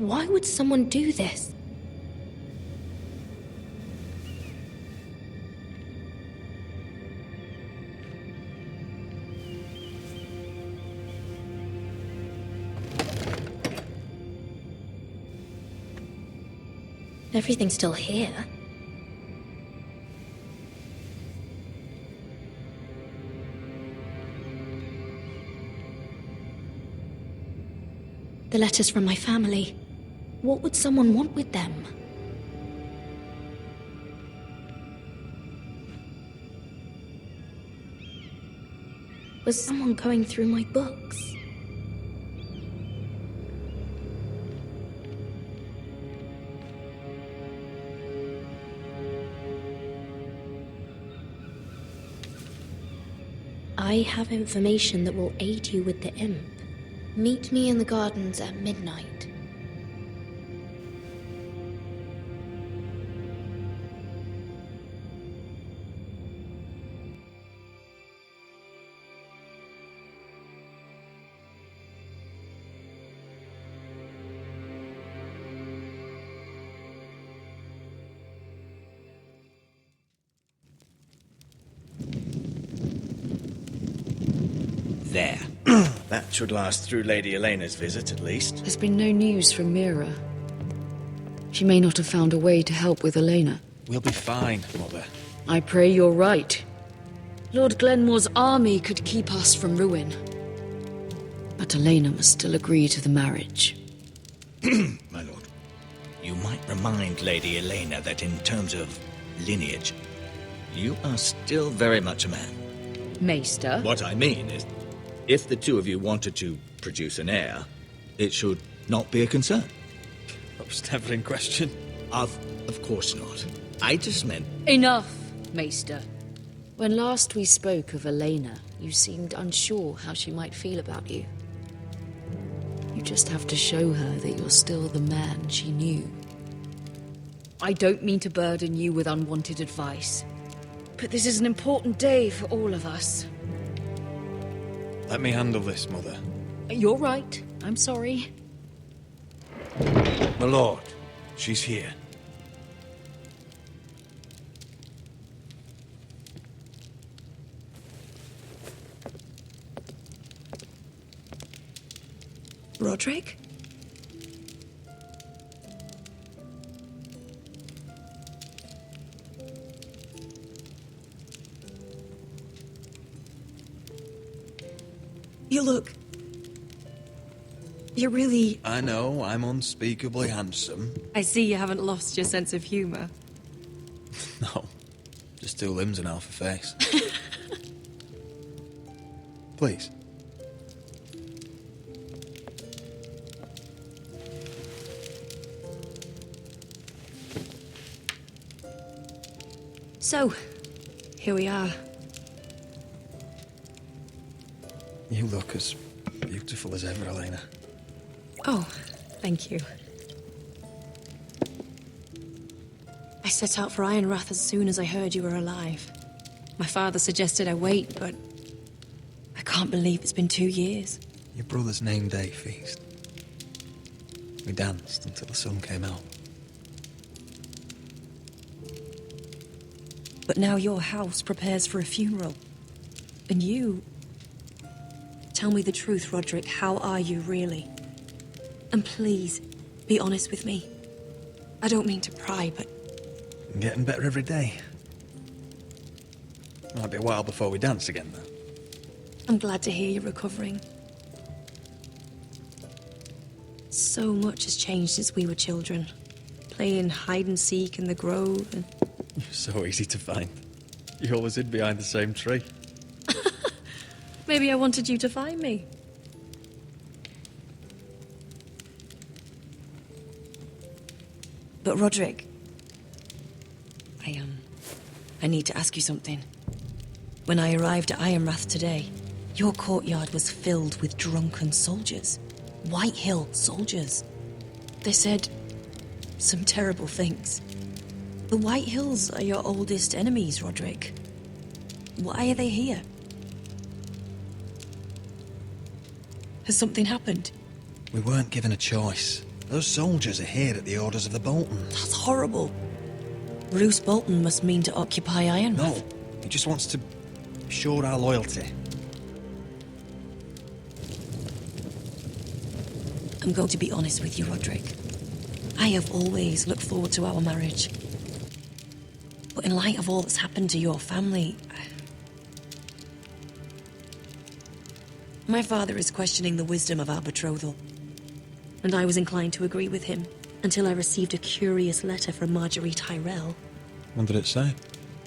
Why would someone do this? Everything's still here. The letters from my family. What would someone want with them? Was someone going through my books? I have information that will aid you with the imp. Meet me in the gardens at midnight. There. That should last through Lady Elena's visit, at least. There's been no news from Mira. She may not have found a way to help with Elena. We'll be fine, Mother. I pray you're right. Lord Glenmore's army could keep us from ruin. But Elena must still agree to the marriage. My lord, you might remind Lady Elena that in terms of lineage, you are still very much a man. Maester? What I mean is, if the two of you wanted to produce an heir, it should not be a concern. That was never in question. Of course not. I just meant... Enough, Maester. When last we spoke of Elena, you seemed unsure how she might feel about you. You just have to show her that you're still the man she knew. I don't mean to burden you with unwanted advice, but this is an important day for all of us. Let me handle this, Mother. You're right. I'm sorry. My lord, she's here. Roderick? You look... You're really... I know, I'm unspeakably handsome. I see you haven't lost your sense of humor. No, just two limbs and half a face. Please. So, here we are. You look as beautiful as ever, Elena. Oh, thank you. I set out for Ironrath as soon as I heard you were alive. My father suggested I wait, but I can't believe it's been 2 years. Your brother's name day feast. We danced until the sun came out. But now your house prepares for a funeral. And you... Tell me the truth, Roderick. How are you, really? And please, be honest with me. I don't mean to pry, but... I'm getting better every day. Might be a while before we dance again, though. I'm glad to hear you're recovering. So much has changed since we were children. Playing hide-and-seek in the grove and... You're so easy to find. You always hid behind the same tree. Maybe I wanted you to find me. But Roderick... I need to ask you something. When I arrived at Ironrath today, your courtyard was filled with drunken soldiers. Whitehill soldiers. They said some terrible things. The Whitehills are your oldest enemies, Roderick. Why are they here? Has something happened? We weren't given a choice. Those soldiers are here at the orders of the Boltons. That's horrible. Roose Bolton must mean to occupy Ironrath. No, he just wants to assure our loyalty. I'm going to be honest with you, Roderick. I have always looked forward to our marriage. But in light of all that's happened to your family... My father is questioning the wisdom of our betrothal. And I was inclined to agree with him, until I received a curious letter from Marjorie Tyrell. What did it say?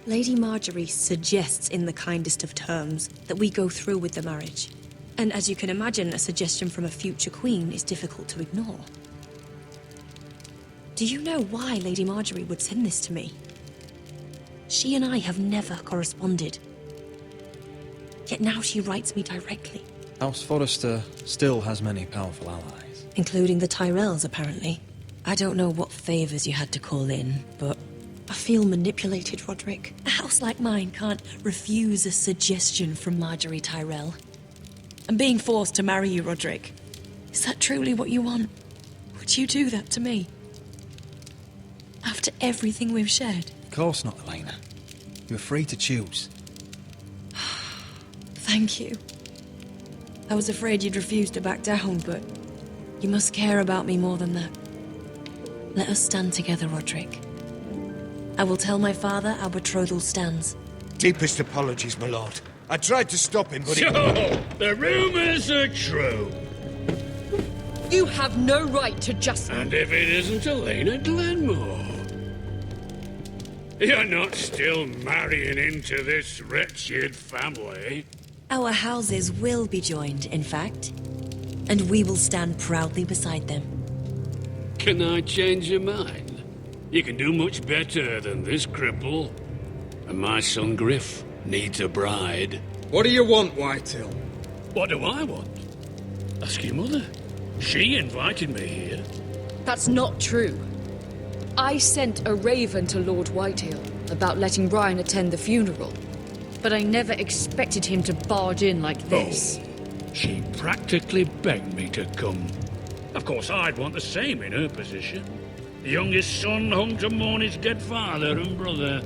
Lady Marjorie suggests in the kindest of terms that we go through with the marriage. And as you can imagine, a suggestion from a future queen is difficult to ignore. Do you know why Lady Marjorie would send this to me? She and I have never corresponded. Yet now she writes me directly. House Forrester still has many powerful allies. Including the Tyrells, apparently. I don't know what favors you had to call in, but I feel manipulated, Roderick. A house like mine can't refuse a suggestion from Marjorie Tyrell. I'm being forced to marry you, Roderick. Is that truly what you want? Would you do that to me? After everything we've shared? Of course not, Elena. You're free to choose. Thank you. I was afraid you'd refuse to back down, but you must care about me more than that. Let us stand together, Roderick. I will tell my father our betrothal stands. Deepest apologies, my lord. I tried to stop him, but So, the rumors are true. You have no right to just... And if it isn't Elena Glenmore? You're not still marrying into this wretched family? Our houses will be joined, in fact. And we will stand proudly beside them. Can I change your mind? You can do much better than this cripple. And my son Griff needs a bride. What do you want, Whitehill? What do I want? Ask your mother. She invited me here. That's not true. I sent a raven to Lord Whitehill about letting Ryan attend the funeral. But I never expected him to barge in like this. Oh, she practically begged me to come. Of course, I'd want the same in her position. The youngest son home to mourn his dead father and brother.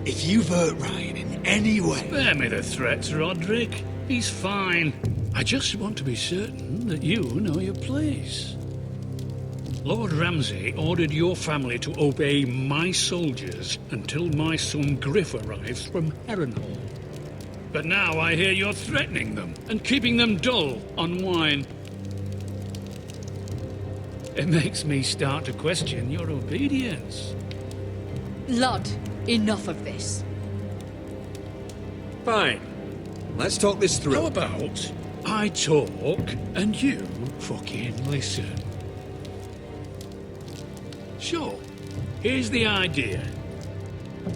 if you've hurt Ryan in any way... Spare me the threats, Roderick. He's fine. I just want to be certain that you know your place. Lord Ramsay ordered your family to obey my soldiers until my son Griff arrives from Harrenhal. But now I hear you're threatening them and keeping them dull on wine. It makes me start to question your obedience. Lud, enough of this. Fine. Let's talk this through. How about I talk and you fucking listen? Sure. Here's the idea.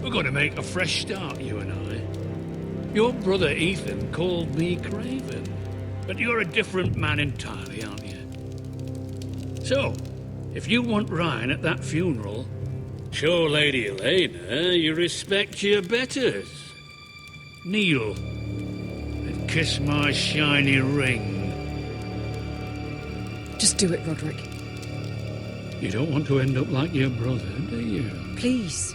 We're going to make a fresh start, you and I. Your brother Ethan called me Craven, but you're a different man entirely, aren't you? So, if you want Ryan at that funeral, show Lady Elena you respect your betters. Kneel and kiss my shiny ring. Just do it, Roderick. You don't want to end up like your brother, do you? Please.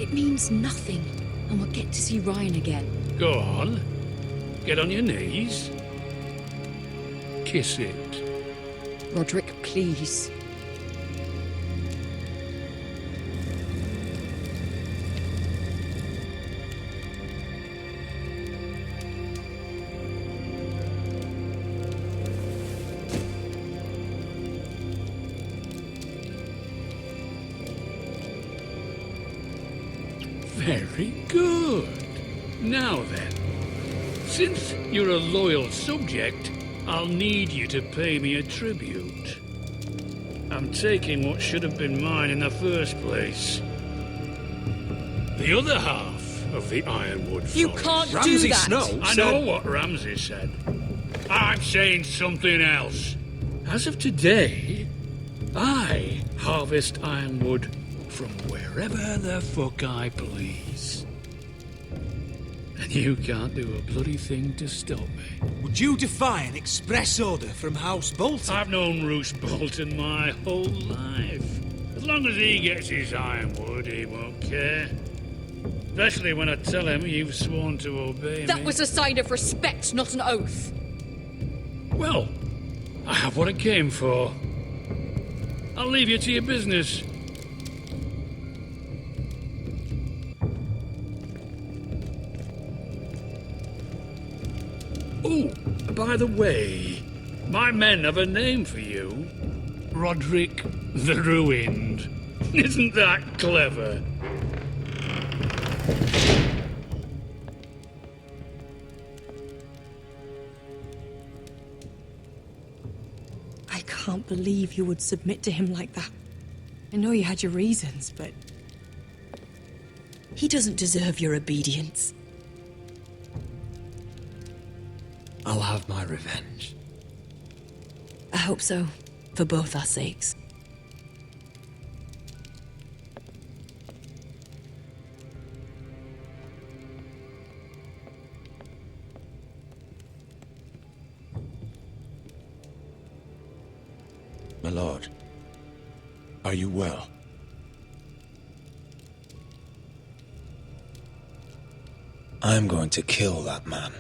It means nothing, and we'll get to see Ryan again. Go on. Get on your knees. Kiss it. Roderick, please. Very good. Now then, since you're a loyal subject, I'll need you to pay me a tribute. I'm taking what should have been mine in the first place. The other half of the Ironwood Forest. You can't do Ramsay that! Snow I know what Ramsay said. I'm saying something else. As of today, I harvest ironwood from wherever the fuck I please. And and you can't do a bloody thing to stop me. Would you defy an express order from House Bolton? I've known Roose Bolton my whole life. As long as he gets his ironwood, he won't care. Especially when I tell him you've sworn to obey me. That was a sign of respect, not an oath. Well, I have what I came for. I'll leave you to your business. Oh, by the way, my men have a name for you. Roderick the Ruined. Isn't that clever? I can't believe you would submit to him like that. I know you had your reasons, but... he doesn't deserve your obedience. I'll have my revenge. I hope so, for both our sakes. My lord, are you well? I'm going to kill that man.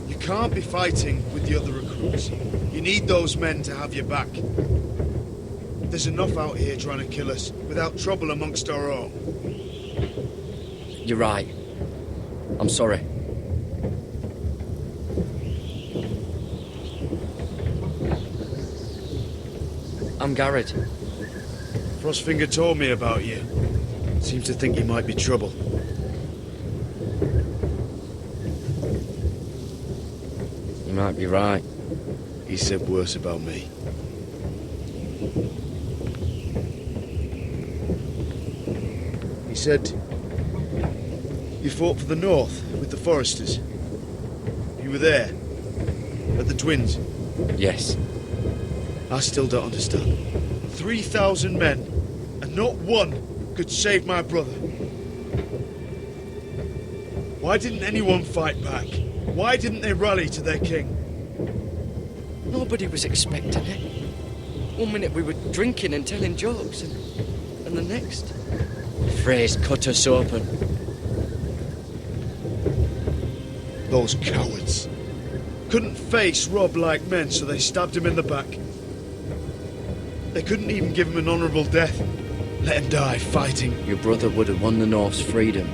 You can't be fighting with the other recruits. You need those men to have your back. There's enough out here trying to kill us without trouble amongst our own. You're right. I'm sorry. I'm Garrett. Frostfinger told me about you. Seems to think you might be trouble. You might be right. He said worse about me. He said you fought for the North with the Foresters. You were there at the Twins. Yes. I still don't understand. 3,000 men, and not one could save my brother. Why didn't anyone fight back? Why didn't they rally to their king? Nobody was expecting it. One minute we were drinking and telling jokes, and the next... Freys cut us open. Those cowards. Couldn't face Rob like men, so they stabbed him in the back. They couldn't even give him an honourable death. Let him die fighting. Your brother would have won the North's freedom.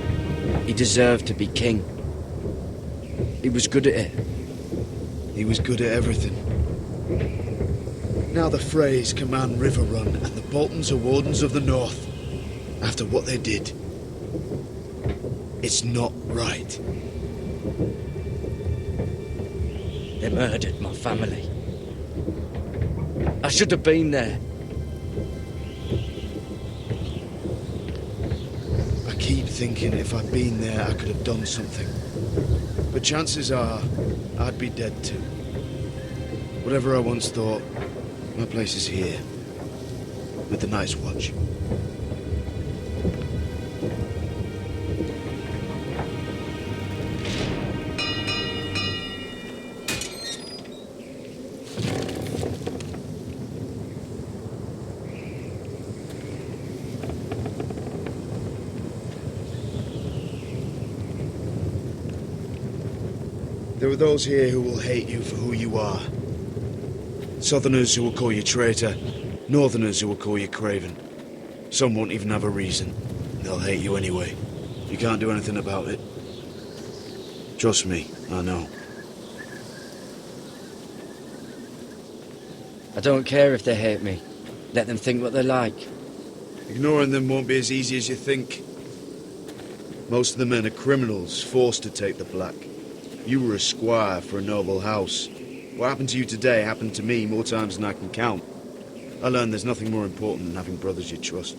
He deserved to be king. He was good at it. He was good at everything. Now the Freys command Riverrun, and the Boltons are wardens of the North. After what they did. It's not right. They murdered my family. I should have been there. I keep thinking if I'd been there, I could have done something. But chances are, I'd be dead too. Whatever I once thought, my place is here. With the Night's Watch. There are those here who will hate you for who you are. Southerners who will call you traitor, Northerners who will call you craven. Some won't even have a reason. They'll hate you anyway. You can't do anything about it. Trust me, I know. I don't care if they hate me. Let them think what they like. Ignoring them won't be as easy as you think. Most of the men are criminals, forced to take the black. You were a squire for a noble house. What happened to you today happened to me more times than I can count. I learned there's nothing more important than having brothers you trust.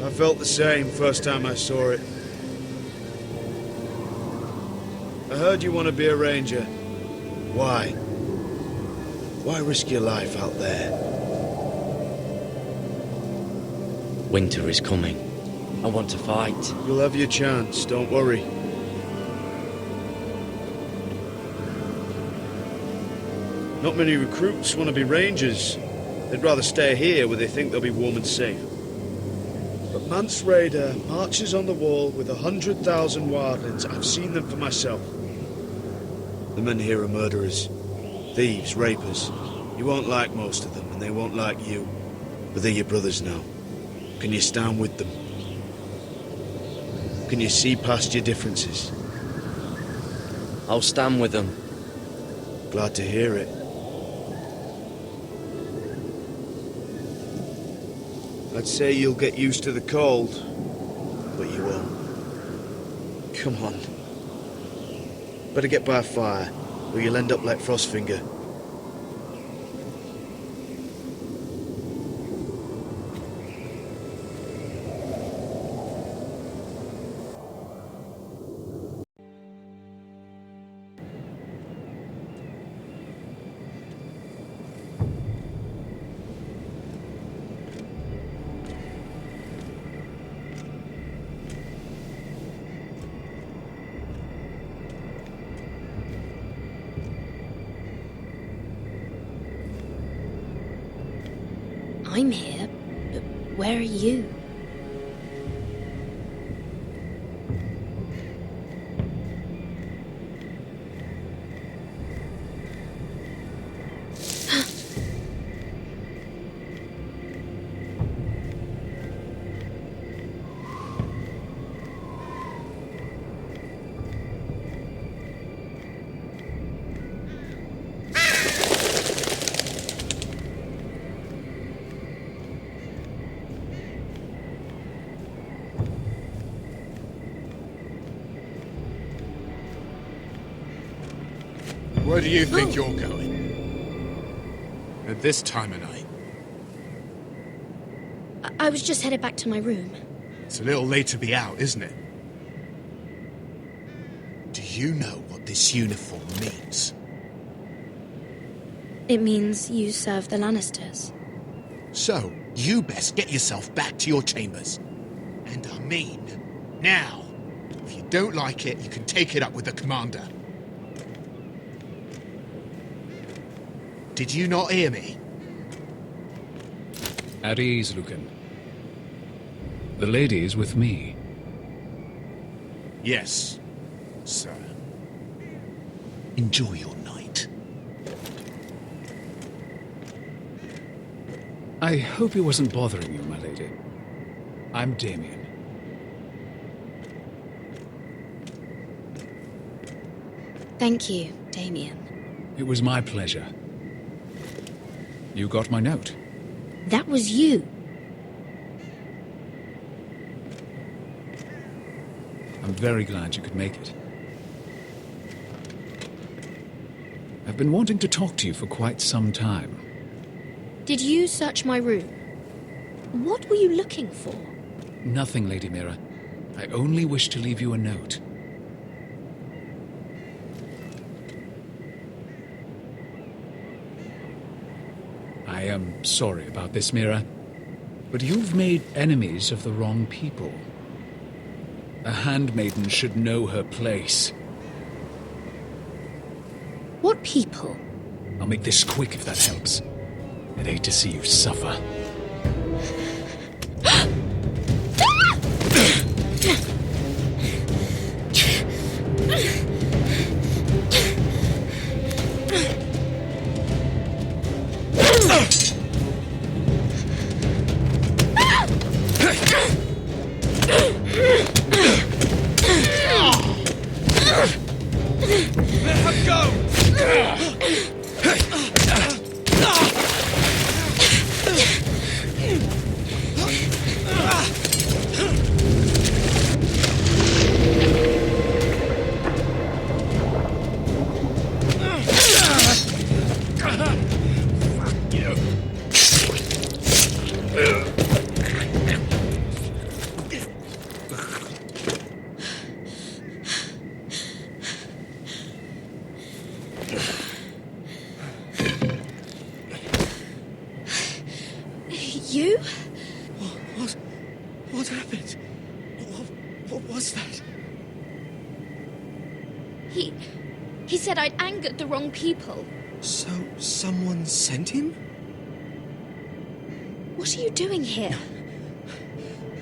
I felt the same first time I saw it. I heard you want to be a ranger. Why? Why risk your life out there? Winter is coming. I want to fight. You'll have your chance, don't worry. Not many recruits want to be rangers. They'd rather stay here where they think they'll be warm and safe. But Mance Rayder marches on the wall with 100,000 wildlings. I've seen them for myself. The men here are murderers, thieves, rapers. You won't like most of them, and they won't like you. But they're your brothers now. Can you stand with them? Can you see past your differences? I'll stand with them. Glad to hear it. I'd say you'll get used to the cold, but you won't. Come on. Better get by a fire, or you'll end up like Frostfinger. I'm here, but where are you? Where do you think you're going? At this time of night? I was just headed back to my room. It's a little late to be out, isn't it? Do you know what this uniform means? It means you serve the Lannisters. So, you best get yourself back to your chambers. And I mean, now. If you don't like it, you can take it up with the commander. Did you not hear me? At ease, Lucan. The lady is with me. Yes, sir. Enjoy your night. I hope he wasn't bothering you, my lady. I'm Damien. Thank you, Damien. It was my pleasure. You got my note. That was you. I'm very glad you could make it. I've been wanting to talk to you for quite some time. Did you search my room? What were you looking for? Nothing, Lady Mira. I only wish to leave you a note. I am sorry about this, Mira, but you've made enemies of the wrong people. A handmaiden should know her place. What people? I'll make this quick if that helps. I'd hate to see you suffer. What was that? He said I'd angered the wrong people. So, someone sent him? What are you doing here?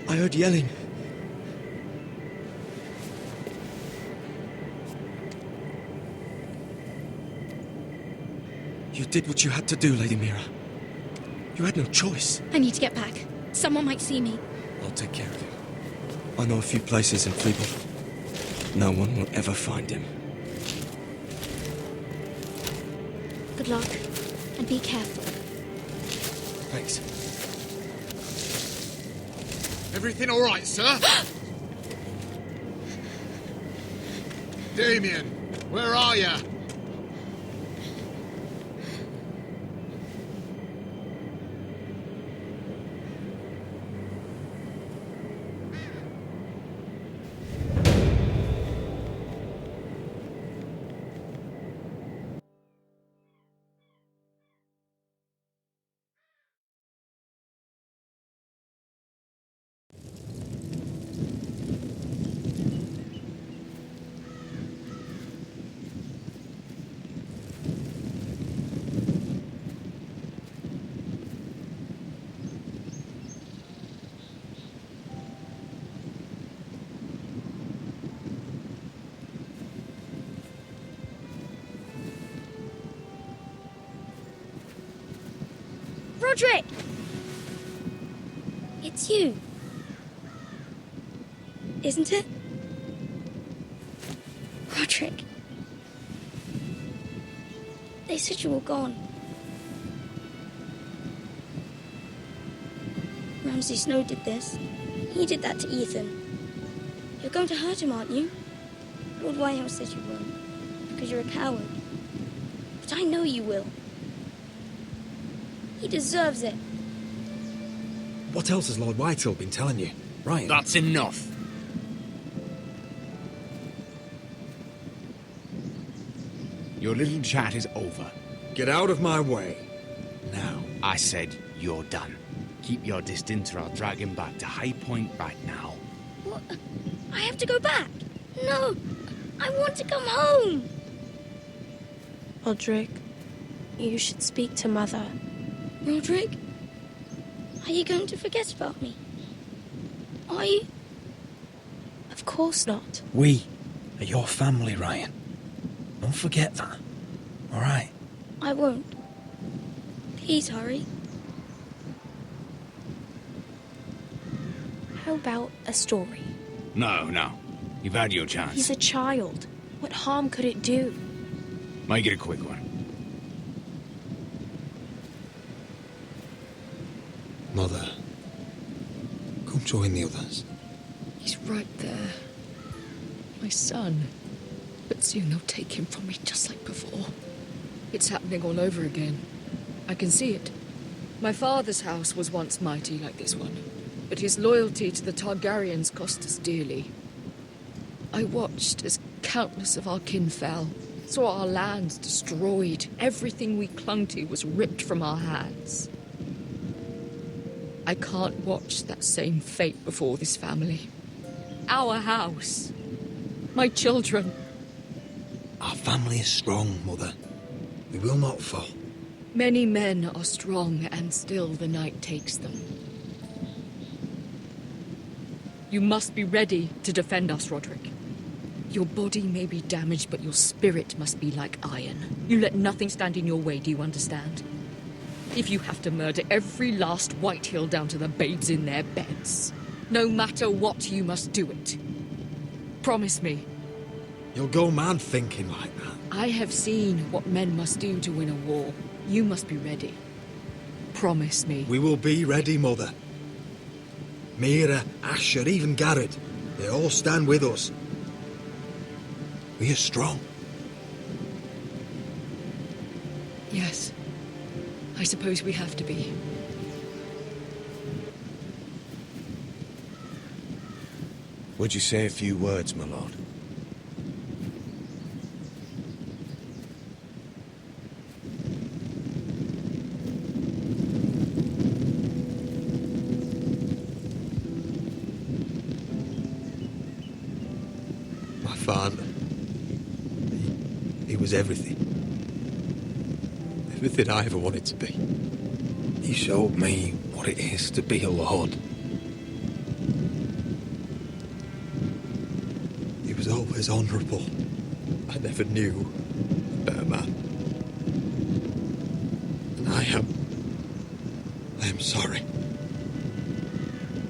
I heard yelling. You did what you had to do, Lady Mira. You had no choice. I need to get back. Someone might see me. I'll take care of it. I know a few places in Freeble. No one will ever find him. Good luck, and be careful. Thanks. Everything all right, sir? Damien, where are you? Roderick! It's you. Isn't it? Roderick. They said you were gone. Ramsay Snow did this. He did that to Ethan. You're going to hurt him, aren't you? Lord Whitehouse says you won't, because you're a coward. But I know you will. He deserves it. What else has Lord Whitehill been telling you? Ryan? That's enough. Your little chat is over. Get out of my way. Now. I said you're done. Keep your distance or I'll drag him back to High Point right now. What? I have to go back. No, I want to come home. Roderick, you should speak to Mother. Roderick, are you going to forget about me? Are you? Of course not. We are your family, Ryan. Don't forget that. All right? I won't. Please hurry. How about a story? No. You've had your chance. He's a child. What harm could it do? Make it a quick one. Mother, come join the others. He's right there. My son. But soon they'll take him from me just like before. It's happening all over again. I can see it. My father's house was once mighty like this one, but his loyalty to the Targaryens cost us dearly. I watched as countless of our kin fell, saw our lands destroyed, everything we clung to was ripped from our hands. I can't watch that same fate before this family. Our house. My children. Our family is strong, Mother. We will not fall. Many men are strong, and still the night takes them. You must be ready to defend us, Roderick. Your body may be damaged, but your spirit must be like iron. You let nothing stand in your way, do you understand? If you have to murder every last Whitehill down to the babes in their beds, no matter what, you must do it. Promise me. You'll go mad thinking like that. I have seen what men must do to win a war. You must be ready. Promise me. We will be ready, Mother. Mira, Asher, even Garrett. They all stand with us. We are strong. Yes. I suppose we have to be. Would you say a few words, my lord? father. He was everything. Everything I ever wanted to be. He showed me what it is to be a lord. He was always honourable. I never knew a better man. And I am sorry.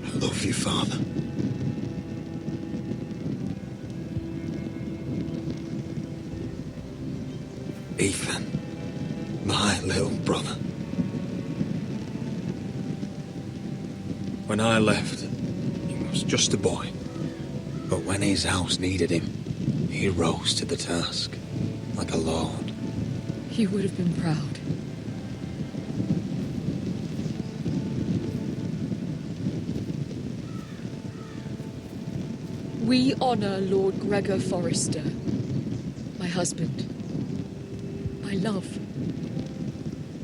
I love you, Father. Ethan, my little brother. When I left, he was just a boy. But when his house needed him, he rose to the task, like a lord. He would have been proud. We honor Lord Gregor Forrester, my husband, my love,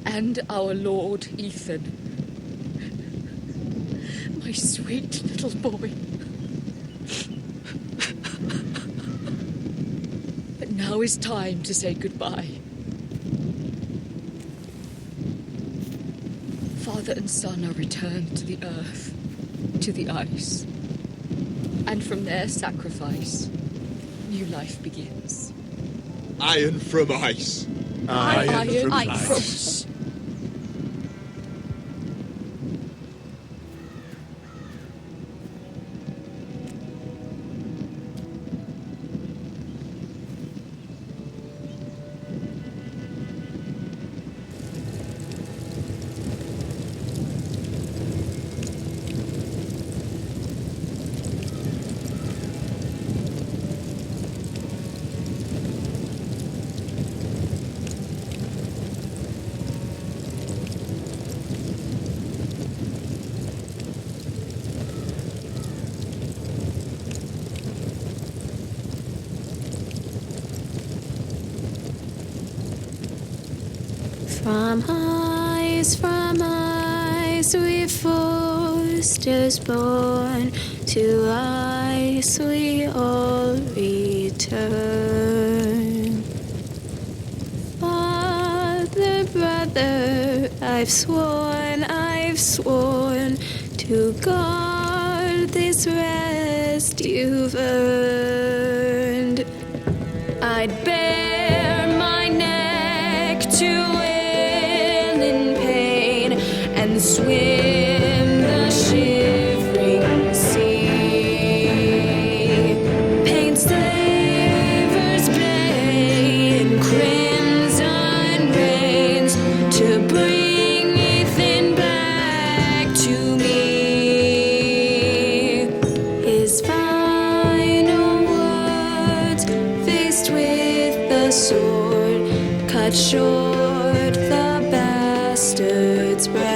and our Lord Ethan, my sweet little boy. But now is time to say goodbye. Father and son are returned to the earth, to the ice. And from their sacrifice, new life begins. Iron from ice. Iron from ice. From ice we Forsters born, to ice we all return. Father, brother, I've sworn to guard this rest you've earned. I'd bare my neck to and swim the shivering sea. Paint slavers play in crimson rains to bring Ethan back to me. His final words, faced with the sword, cut short the bastard's breath.